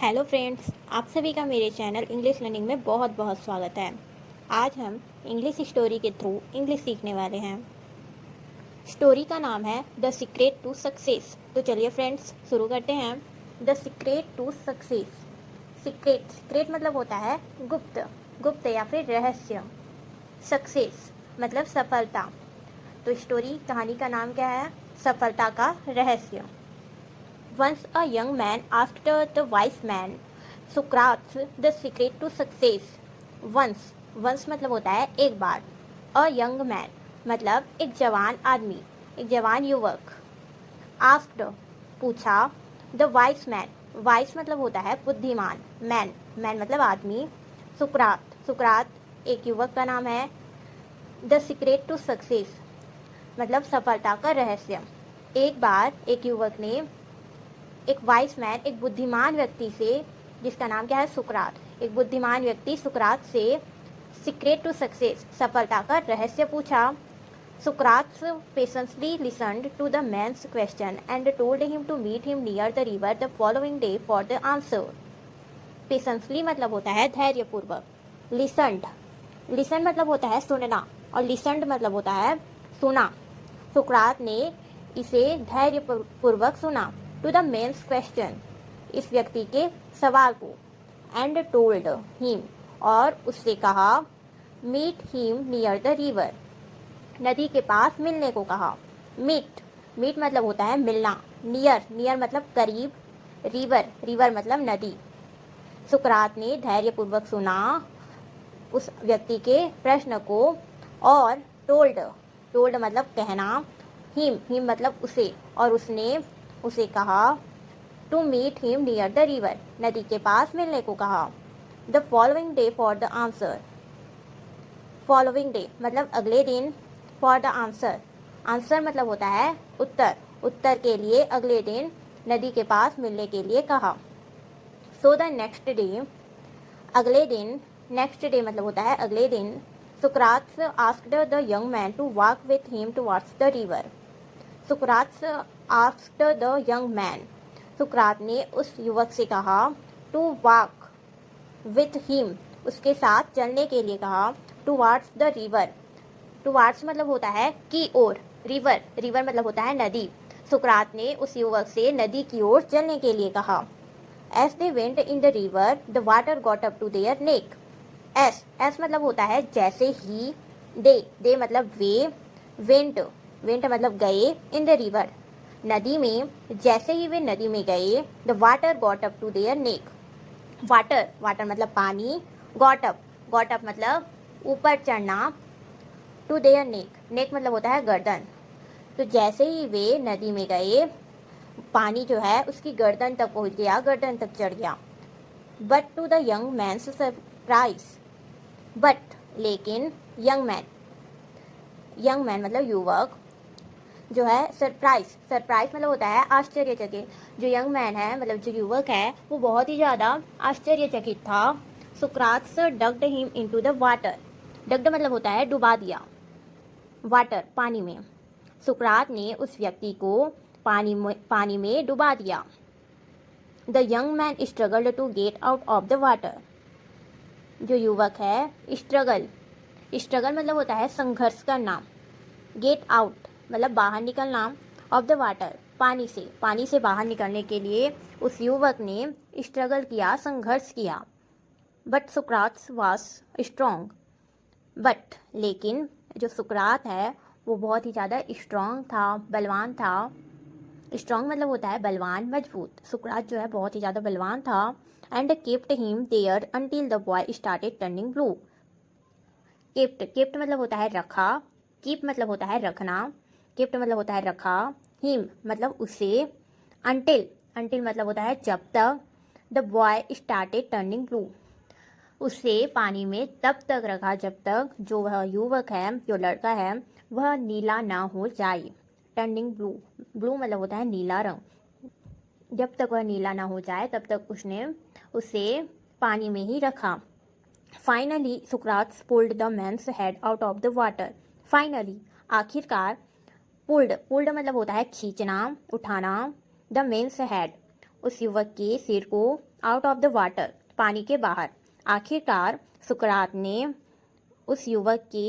Hello friends, आप सभी का मेरे चैनल इंग्लिश लर्निंग में बहुत बहुत स्वागत है। आज हम इंग्लिश स्टोरी के थ्रू इंग्लिश सीखने वाले हैं। स्टोरी का नाम है द सीक्रेट टू सक्सेस। तो चलिए फ्रेंड्स शुरू करते हैं। The secret to success. Secret secret मतलब होता है गुप्त, गुप्त या फिर रहस्य। सक्सेस मतलब सफलता। तो स्टोरी कहानी का नाम क्या है? सफलता का रहस्य। Once a young man asked the wise man Socrates the secret to success. Once मतलब होता है एक बार। A young man मतलब एक जवान आदमी, एक जवान युवक। Asked पूछा। The wise wise मतलब होता है बुद्धिमान। man मतलब आदमी। सुकरात एक युवक का नाम है। The secret to success मतलब सफलता का रहस्य। एक बार एक युवक ने एक वाइस मैन, एक बुद्धिमान व्यक्ति से, जिसका नाम क्या है? सुकरात। एक बुद्धिमान व्यक्ति सुकरात से सीक्रेट टू सक्सेस, सफलता का रहस्य पूछा। सुकरात patiently listened to the man's question and told him to meet him near the river the following day for the answer. Patiently मतलब होता है धैर्यपूर्वक। लिसन मतलब होता है सुनना, और लिसन्ड मतलब होता है सुना। सुकरात ने इसे धैर्यपूर्वक सुना। टू द मेन्स क्वेश्चन, इस व्यक्ति के सवाल को। एंड टोल्ड हिम, और उससे कहा। Meet him near the river, नदी के पास मिलने को कहा। मीट मतलब होता है मिलना। नियर मतलब करीब। रिवर मतलब नदी। सुकरात ने धैर्यपूर्वक सुना उस व्यक्ति के प्रश्न को, और टोल्ड मतलब कहना। हिम मतलब उसे, और उसने उसे कहा। To meet him near the river, नदी के पास मिलने को कहा। The following day for the answer, following day मतलब अगले दिन। फॉर द आंसर मतलब होता है उत्तर के लिए अगले दिन नदी के पास मिलने के लिए कहा। सो द नेक्स्ट डे, अगले दिन। नेक्स्ट डे मतलब होता है अगले दिन। सुकरात asked the young man to walk with him towards the river. सुकरात आस्क्ड द यंग मैन, सुकरात ने उस युवक से कहा। टू वॉक विथ हिम, उसके साथ चलने के लिए कहा। टुवर्ड्स द रिवर, टुवर्ड्स मतलब होता है की ओर। रिवर मतलब होता है नदी। सुकरात ने उस युवक से नदी की ओर चलने के लिए कहा। As they went in the river the water got up to their neck. As मतलब होता है जैसे ही। दे मतलब वे। वेंट मतलब गए। इन द रिवर नदी में, जैसे ही वे नदी में गए। The water got up to their neck, water मतलब पानी। गॉट अप मतलब ऊपर चढ़ना। टू देयर नेक मतलब होता है गर्दन। तो जैसे ही वे नदी में गए, पानी जो है उसकी गर्दन तक पहुंच गया, गर्दन तक चढ़ गया। But to the young man's surprise, लेकिन यंग मैन मतलब युवक जो है, सरप्राइज मतलब होता है आश्चर्यचकित। जो यंग मैन है मतलब जो युवक है, वो बहुत ही ज़्यादा आश्चर्यचकित था। सुकरात डग्ड हिम इनटू द वाटर। डग्ड मतलब होता है डुबा दिया। वाटर पानी में। सुकरात ने उस व्यक्ति को पानी में डुबा दिया। The young man struggled to get out of the water. जो युवक है, स्ट्रगल मतलब होता है संघर्ष करना। गेट आउट मतलब बाहर निकलना। ऑफ द वाटर पानी से बाहर निकलने के लिए उस युवक ने स्ट्रगल किया, संघर्ष किया। बट सुकरात वाज स्ट्रॉन्ग, लेकिन जो सुकरात है वो बहुत ही ज़्यादा स्ट्रॉन्ग था, बलवान था। स्ट्रॉन्ग मतलब होता है बलवान, मजबूत। सुकरात जो है बहुत ही ज़्यादा बलवान था। And kept him there until the boy started turning blue. Kept मतलब होता है रखा। कीप मतलब होता है रखना। केप्ट मतलब होता है रखा। हिम मतलब उसे। अंटिल मतलब होता है जब तक। The boy started turning blue, उसे पानी में तब तक रखा जब तक जो वह युवक है, जो लड़का है, वह नीला ना हो जाए। टर्निंग ब्लू मतलब होता है नीला रंग। जब तक वह नीला ना हो जाए तब तक उसने उसे पानी में ही रखा। फाइनली सुकरात pulled the man's head out of the water. Finally आखिरकार। पुल्ड मतलब होता है खींचना, उठाना। द मेन्स हेड उस युवक के सिर को आउट ऑफ द वाटर, पानी के बाहर। आखिरकार सुकरात ने उस युवक के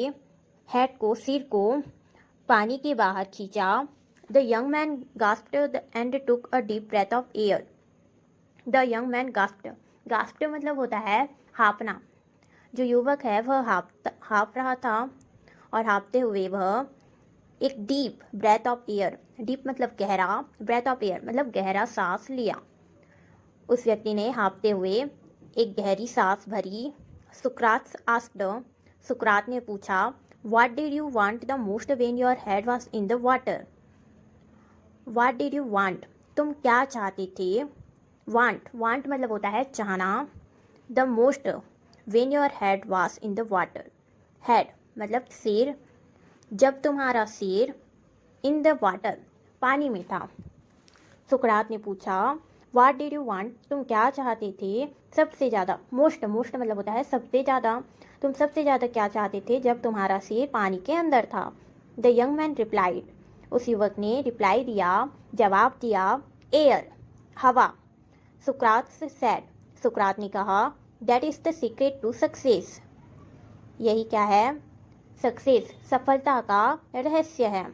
हेड को, सिर को पानी के बाहर खींचा। The young man gasped and took a deep breath of air. The young man gasped, gasped मतलब होता है हाँफना। जो युवक है वह हाँफ रहा था और हाँफते हुए वह एक deep breath of air, deep मतलब गहरा, ब्रेथ ऑफ एयर मतलब गहरा सांस लिया। उस व्यक्ति ने हाँफते हुए एक गहरी सांस भरी। सुकरात आस्क्ड, सुकरात ने पूछा, what did you want the most when your head was in the water. What did you want, तुम क्या चाहते थे। वांट, वांट मतलब होता है चाहना। The most when your head was in the water, head मतलब सिर, जब तुम्हारा सिर इन द वाटर पानी में था। सुकरात ने पूछा, व्हाट डिड यू वांट, तुम क्या चाहते थे सबसे ज़्यादा। मोस्ट, मोस्ट मतलब होता है सबसे ज़्यादा। तुम सबसे ज़्यादा क्या चाहते थे जब तुम्हारा सिर पानी के अंदर था। द यंग मैन रिप्लाइड, उस युवक ने रिप्लाई दिया, जवाब दिया, एयर, हवा। सुकरात सेड, सुकरात ने कहा, that is the secret to success, यही क्या है, सक्सेस, सफलता का रहस्य है।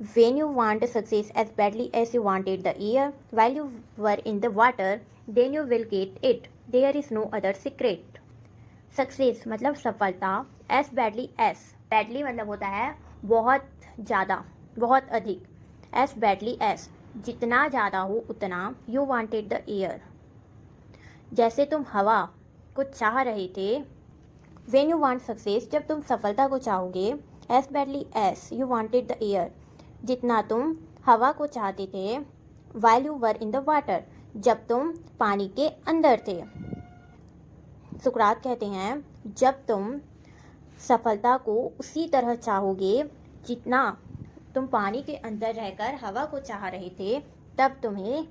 When you want success as badly as you wanted the air while you were in the water, then you will get it. There is no other secret. Success मतलब सफलता, as badly as, badly मतलब होता है बहुत ज़्यादा, बहुत अधिक, as badly as जितना ज़्यादा हो उतना, you wanted the air जैसे तुम हवा को चाह रहे थे। When you want success जब तुम सफलता को चाहोगे, as badly as you wanted the air जितना तुम हवा को चाहते थे। while you were in the water जब तुम पानी के अंदर थे। सुकरात कहते हैं, जब तुम सफलता को उसी तरह चाहोगे जितना तुम पानी के अंदर रहकर हवा को चाह रहे थे, तब तुम्हें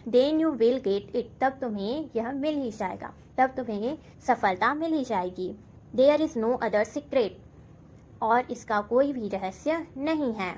then you will get it, तब तुम्हें यह मिल ही जाएगा, तब तुम्हें सफलता मिल ही जाएगी। there is no other secret और इसका कोई भी रहस्य नहीं है।